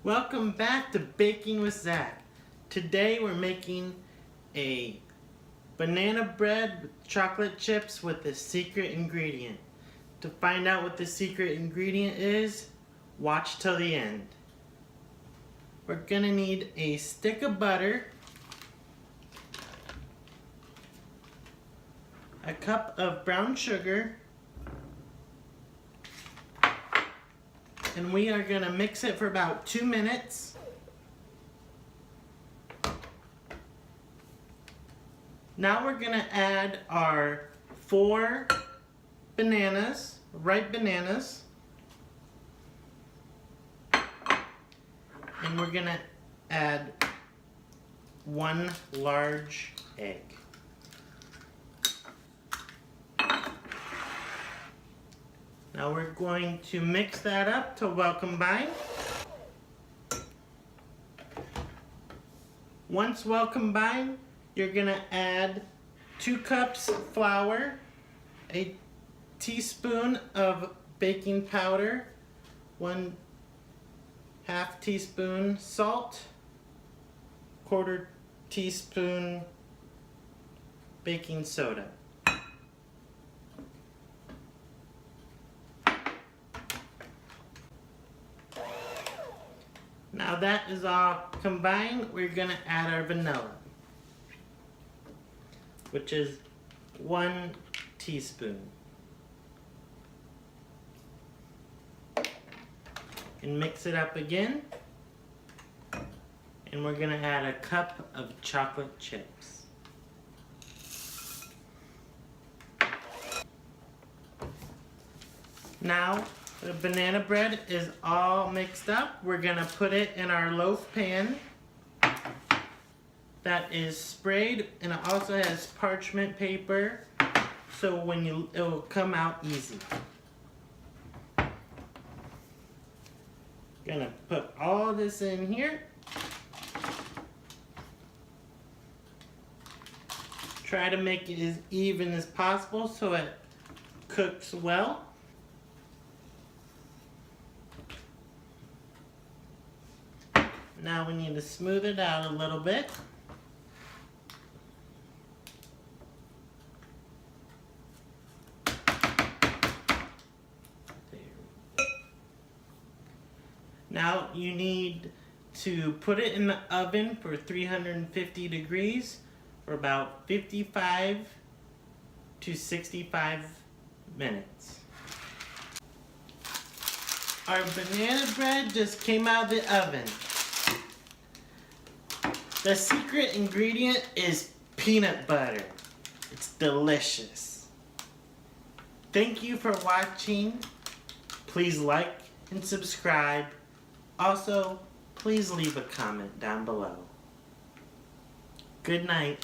Welcome back to Baking with Zach. Today we're making a banana bread with chocolate chips with a secret ingredient. To find out what the secret ingredient is, watch till the end. We're gonna need a stick of butter, a cup of brown sugar, and we are gonna mix it for about 2 minutes. Now we're gonna add our 4 bananas, ripe bananas. And we're gonna add 1 large egg. Now we're going to mix that up till well combined. Once well combined, you're gonna add 2 cups flour, a teaspoon of baking powder, 1/2 teaspoon salt, 1/4 teaspoon baking soda. Now that is all combined, we're gonna add our vanilla, which is 1 teaspoon. And mix it up again. And we're gonna add a cup of chocolate chips. Now, the banana bread is all mixed up. We're gonna put it in our loaf pan that is sprayed, and it also has parchment paper, so it will come out easy. Gonna put all this in here. Try to make it as even as possible so it cooks well. Now we need to smooth it out a little bit. Now you need to put it in the oven for 350 degrees for about 55 to 65 minutes. Our banana bread just came out of the oven. The secret ingredient is peanut butter. It's delicious. Thank you for watching. Please like and subscribe. Also, please leave a comment down below. Good night.